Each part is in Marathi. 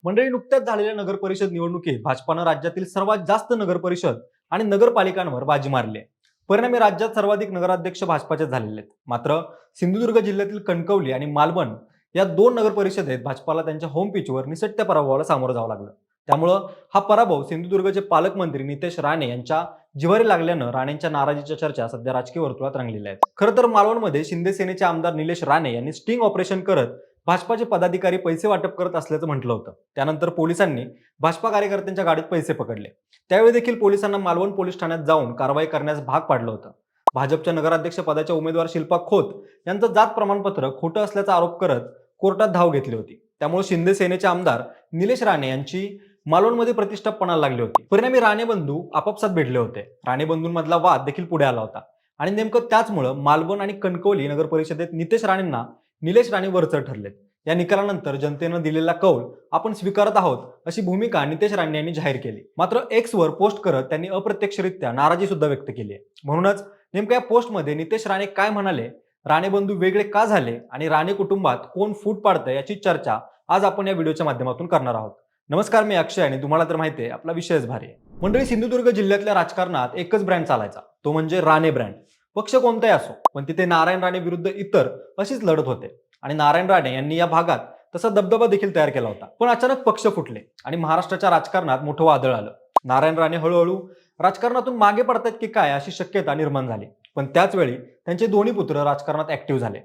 मंडळी, नुकत्याच झालेल्या नगर परिषद निवडणुकीत भाजपानं राज्यातील सर्वात जास्त नगर परिषद आणि नगरपालिकांवर बाजी मारली आहे. परिणामी राज्यात सर्वाधिक नगराध्यक्ष भाजपाचेच झालेले आहेत. मात्र सिंधुदुर्ग जिल्ह्यातील कणकवली आणि मालवण या दोन नगर परिषदेत भाजपाला त्यांच्या होम पिचवर निसटत्या पराभवाला सामोरं जावं लागलं. त्यामुळं हा पराभव सिंधुदुर्गचे पालकमंत्री नितेश राणे यांच्या जिव्हारी लागल्यानं राणेंच्या नाराजीच्या चर्चा सध्या राजकीय वर्तुळात रंगलेल्या आहेत. खरं तर मालवणमध्ये शिंदे सेनेचे आमदार निलेश राणे यांनी स्टिंग ऑपरेशन करत भाजपाचे पदाधिकारी पैसे वाटप करत असल्याचं म्हटलं होतं. त्यानंतर पोलिसांनी भाजपा कार्यकर्त्यांच्या गाडीत पैसे पकडले. त्यावेळी देखील पोलिसांना मालवण पोलीस ठाण्यात जाऊन कारवाई करण्यास भाग पाडलं होतं. भाजपच्या नगराध्यक्ष पदाच्या उमेदवार शिल्पा खोत यांचं जात प्रमाणपत्र खोटं असल्याचा आरोप करत कोर्टात धाव घेतली होती. त्यामुळे शिंदे सेनेचे आमदार निलेश राणे यांची मालवणमध्ये प्रतिष्ठा पणाला लागली होती. परिणामी राणे बंधू आपापसात भिडले होते. राणे बंधूंमधला वाद देखील पुढे आला होता आणि नेमकं त्याचमुळे मालवण आणि कणकवली नगर परिषदेत नितेश राणेंना निलेश राणे वरचढ ठरलेत. या निकालानंतर जनतेनं दिलेला कौल आपण स्वीकारत आहोत अशी भूमिका नितेश राणे यांनी जाहीर केली. मात्र एक्सवर पोस्ट करत त्यांनी अप्रत्यक्षरित्या नाराजी सुद्धा व्यक्त केली आहे. म्हणूनच नेमक्या या पोस्टमध्ये नितेश राणे काय म्हणाले, राणे बंधू वेगळे का झाले आणि राणे कुटुंबात कोण फूट पाडतंय याची चर्चा आज आपण या व्हिडिओच्या माध्यमातून करणार आहोत. नमस्कार, मी अक्षय आणि तुम्हाला तर माहिती आहे आपला विषयच भारी आहे. मंडळी, सिंधुदुर्ग जिल्ह्यातल्या राजकारणात एकच ब्रँड चालायचा, तो म्हणजे राणे ब्रँड. पक्ष कोणताही असो, पण तिथे नारायण राणे विरुद्ध इतर अशीच लढत होते आणि नारायण राणे यांनी या भागात तसा दबदबा देखील तयार केला होता. पण अचानक पक्ष फुटले आणि महाराष्ट्राच्या राजकारणात मोठं वादळ आलं. नारायण राणे हळूहळू राजकारणातून मागे पडतात की काय अशी शक्यता निर्माण झाली. पण त्याच वेळी त्यांचे दोन्ही पुत्र राजकारणात ऍक्टिव्ह झाले.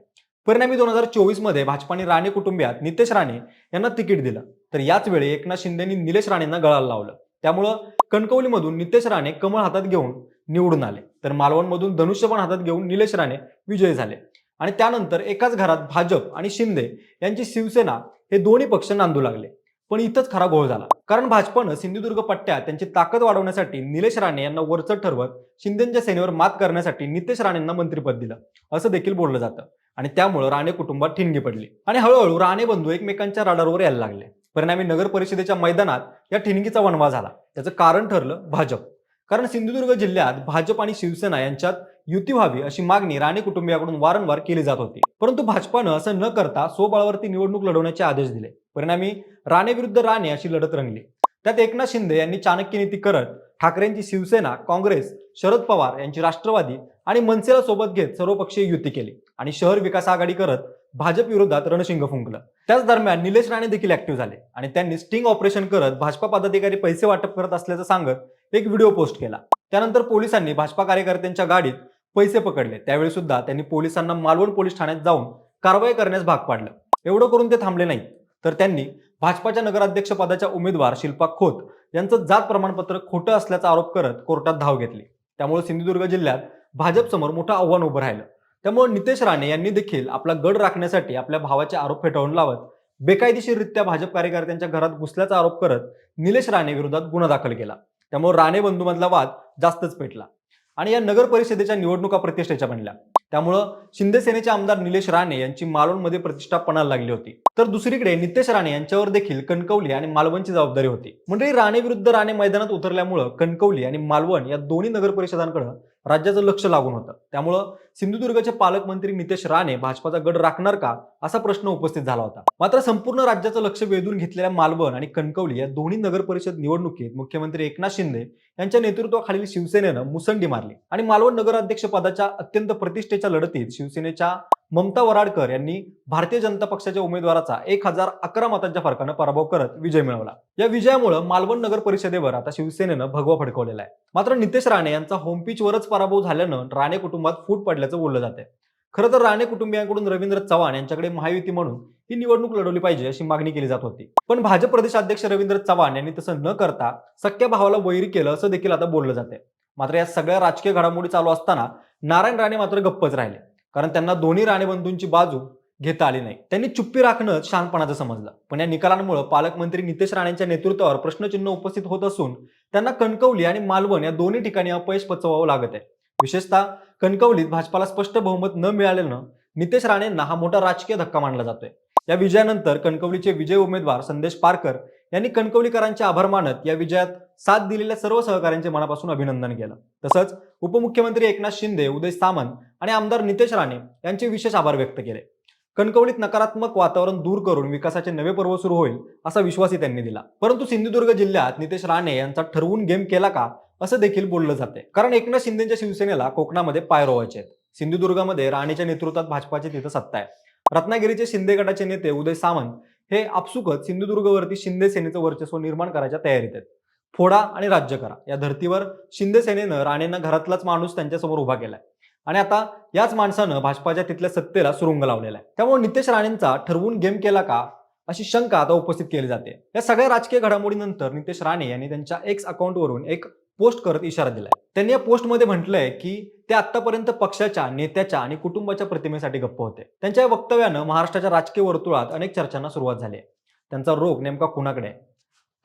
परिणामी 2024 मध्ये भाजपाने राणे कुटुंबियात नितेश राणे यांना तिकीट दिलं. तर याच वेळी एकनाथ शिंदेनी निलेश राणेंना गळाला लावलं. त्यामुळं कणकवलीमधून नितेश राणे कमळ हातात घेऊन निवडून आले, तर मालवणमधून धनुष्यबाण हातात घेऊन निलेश राणे विजयी झाले. आणि त्यानंतर एकाच घरात भाजप आणि शिंदे यांची शिवसेना हे दोन्ही पक्ष नांदू लागले. पण इथंच खरा घोळ झाला, कारण भाजपनं सिंधुदुर्ग पट्ट्यात त्यांची ताकद वाढवण्यासाठी निलेश राणे यांना वरचढ ठरवत शिंदेच्या सेनेवर मात करण्यासाठी नितेश राणेंना मंत्रिपद दिलं असं देखील बोललं जातं. आणि त्यामुळे राणे कुटुंबात ठिणगी पडली आणि हळूहळू राणे बंधू एकमेकांच्या राडारवर यायला लागले. परिणामी नगर परिषदेच्या मैदानात या ठिणगीचा वणवा झाला. त्याचं कारण ठरलं भाजप. कारण सिंधुदुर्ग जिल्ह्यात भाजप आणि शिवसेना यांच्यात युती व्हावी अशी मागणी राणे कुटुंबियाकडून वारंवार केली जात होती. परंतु भाजपानं असं न करता स्वबळावरती निवडणूक लढवण्याचे आदेश दिले. परिणामी राणे विरुद्ध राणे अशी लढत रंगली. त्यात एकनाथ शिंदे यांनी चाणक्य नीती करत ठाकरेंची शिवसेना, काँग्रेस, शरद पवार यांची राष्ट्रवादी आणि मनसेला सोबत घेत सर्वपक्षीय युती केली आणि शहर विकास आघाडी करत भाजप विरोधात रणशिंग फुंकलं. त्याच दरम्यान निलेश राणे देखील ऍक्टिव्ह झाले आणि त्यांनी स्टिंग ऑपरेशन करत भाजपा पदाधिकारी पैसे वाटप करत असल्याचं सांगत एक व्हिडिओ पोस्ट केला. त्यानंतर पोलिसांनी भाजपा कार्यकर्त्यांच्या गाडीत पैसे पकडले. त्यावेळी सुद्धा त्यांनी पोलिसांना मालवण पोलीस ठाण्यात जाऊन कारवाई करण्यास भाग पाडलं. एवढं करून ते थांबले नाहीत, तर त्यांनी भाजपाच्या नगराध्यक्ष पदाच्या उमेदवार शिल्पा खोत यांचं जात प्रमाणपत्र खोटं असल्याचा आरोप करत कोर्टात धाव घेतली. त्यामुळे सिंधुदुर्ग जिल्ह्यात भाजपसमोर मोठं आव्हान उभं राहिलं. त्यामुळे नितेश राणे यांनी देखील आपला गड राखण्यासाठी आपल्या भावाचे आरोप फेटाळून लावत बेकायदेशीररित्या भाजप कार्यकर्त्यांच्या घरात घुसल्याचा आरोप करत निलेश राणे विरोधात गुन्हा दाखल केला. त्यामुळे राणे बंधूमधला वाद जास्तच पेटला आणि या नगर परिषदेच्या निवडणुका प्रतिष्ठेच्या बनल्या. त्यामुळं शिंदे सेनेचे आमदार निलेश राणे यांची मालवणमध्ये प्रतिष्ठा पणाला लागली होती. तर दुसरीकडे नितेश राणे यांच्यावर देखील कणकवली आणि मालवणची जबाबदारी होती. म्हणजे राणे विरुद्ध राणे मैदानात उतरल्यामुळं कणकवली आणि मालवण या दोन्ही नगर परिषदांकडे राज्याचं लक्ष लागून होतं. त्यामुळं सिंधुदुर्गचे पालकमंत्री नितेश राणे भाजपाचा गड राखणार का असा प्रश्न उपस्थित झाला होता. मात्र संपूर्ण राज्याचं लक्ष वेधून घेतलेल्या मालवण आणि कणकवली या दोन्ही नगर परिषद निवडणुकीत मुख्यमंत्री एकनाथ शिंदे यांच्या नेतृत्वाखालील शिवसेनेनं मुसंडी मारली आणि मालवण नगराध्यक्ष पदाच्या अत्यंत प्रतिष्ठेच्या लढतीत शिवसेनेच्या ममता वराडकर यांनी भारतीय जनता पक्षाच्या उमेदवाराचा 1011 मतांच्या फरकानं पराभव करत विजय मिळवला. या विजयामुळे मालवण नगर परिषदेवर आता शिवसेनेनं भगवा फडकवलेला आहे. मात्र नितेश राणे यांचा होमपिचवरच पराभव झाल्यानं राणे कुटुंबात फूट पडल्याचं बोललं जाते. खरं तर राणे कुटुंबियांकडून रवींद्र चव्हाण यांच्याकडे महायुती म्हणून ही निवडणूक लढवली पाहिजे अशी मागणी केली जात होती. पण भाजप प्रदेशाध्यक्ष रवींद्र चव्हाण यांनी तसं न करता सख्या भावाला वैरी केलं असं देखील आता बोललं जाते. मात्र या सगळ्या राजकीय घडामोडी चालू असताना नारायण राणे मात्र गप्पच राहिले, कारण त्यांना दोन्ही राणे बंधूंची बाजू घेता आली नाही. त्यांनी चुप्पी राखणं शहाणपणाचं समजलं. पण या निकालांमुळे पालकमंत्री नितेश राणेंच्या नेतृत्वावर प्रश्नचिन्ह उपस्थित होत असून त्यांना कणकवली आणि मालवण या दोन्ही ठिकाणी अपयश पचवावं लागत आहे. विशेषतः कणकवलीत भाजपाला स्पष्ट बहुमत न मिळाल्यानं नितेश राणेंना हा मोठा राजकीय धक्का मानला जातोय. या विजयानंतर कणकवलीचे विजयी उमेदवार संदेश पारकर यांनी कणकवलीकरांचे आभार मानत या विजयात साथ दिलेल्या सर्व सहकाऱ्यांचे मनापासून अभिनंदन केलं. तसंच उपमुख्यमंत्री एकनाथ शिंदे, उदय सामंत आणि आमदार नितेश राणे यांचे विशेष आभार व्यक्त केले. कणकवलीत नकारात्मक वातावरण दूर करून विकासाचे नवे पर्व सुरू होईल असा विश्वासही त्यांनी दिला. परंतु सिंधुदुर्ग जिल्ह्यात नितेश राणे यांचा ठरवून गेम केला का असं देखील बोललं जाते. कारण एकनाथ शिंदेच्या शिवसेनेला कोकणामध्ये पाय रोवायचे आहेत. सिंधुदुर्गामध्ये राणेच्या नेतृत्वात भाजपाची तिथं सत्ता आहे. रत्नागिरीचे शिंदे गटाचे नेते उदय सामंत हे आपसुकच सिंधुदुर्गवरती शिंदे सेनेचं वर्चस्व निर्माण करायच्या तयारीत आहेत. फोडा आणि राज्य करा या धर्तीवर शिंदे सेनेनं राणेंना घरातलाच माणूस त्यांच्यासमोर उभा केलाय आणि आता याच माणसानं भाजपाच्या तिथल्या सत्तेला सुरुंग लावलेला आहे. त्यामुळे नितेश राणेंचा ठरवून गेम केला का अशी शंका आता उपस्थित केली जाते. या सगळ्या राजकीय घडामोडीनंतर नितेश राणे यांनी त्यांच्या एक्स अकाउंटवरून एक पोस्ट करत इशारा दिलाय. त्यांनी या पोस्टमध्ये म्हटलंय की ते आतापर्यंत पक्षाच्या नेत्याच्या आणि कुटुंबाच्या प्रतिमेसाठी गप्प होते. त्यांच्या या वक्तव्यानं महाराष्ट्राच्या राजकीय वर्तुळात अनेक चर्चांना सुरुवात झाली आहे. त्यांचा रोग नेमका कुणाकडे आहे?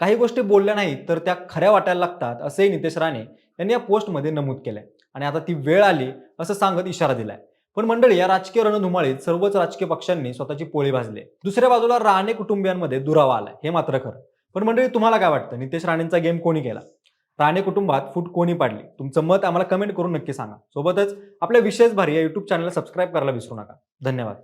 काही गोष्टी बोलल्या नाहीत तर त्या खऱ्या वाटायला लागतात असंही नितेश राणे यांनी या पोस्टमध्ये नमूद केलंय आणि आता ती वेळ आली असं सांगत इशारा दिलाय. पण मंडळी, या राजकीय रणधुमाळीत सर्वच राजकीय पक्षांनी स्वतःची पोळी भाजली. दुसऱ्या बाजूला राणे कुटुंबियांमध्ये दुरावा आलाय, हे मात्र खरं. पण मंडळी, तुम्हाला काय वाटतं? नितेश राणेंचा गेम कोणी केला? राणे कुटुंबात फूट कोणी पाडली? तुमचं मत आम्हाला कमेंट करून नक्की सांगा. सोबतच आपल्या विशेष भारी या युट्यूब चॅनलला सबस्क्राईब करायला विसरू नका. धन्यवाद.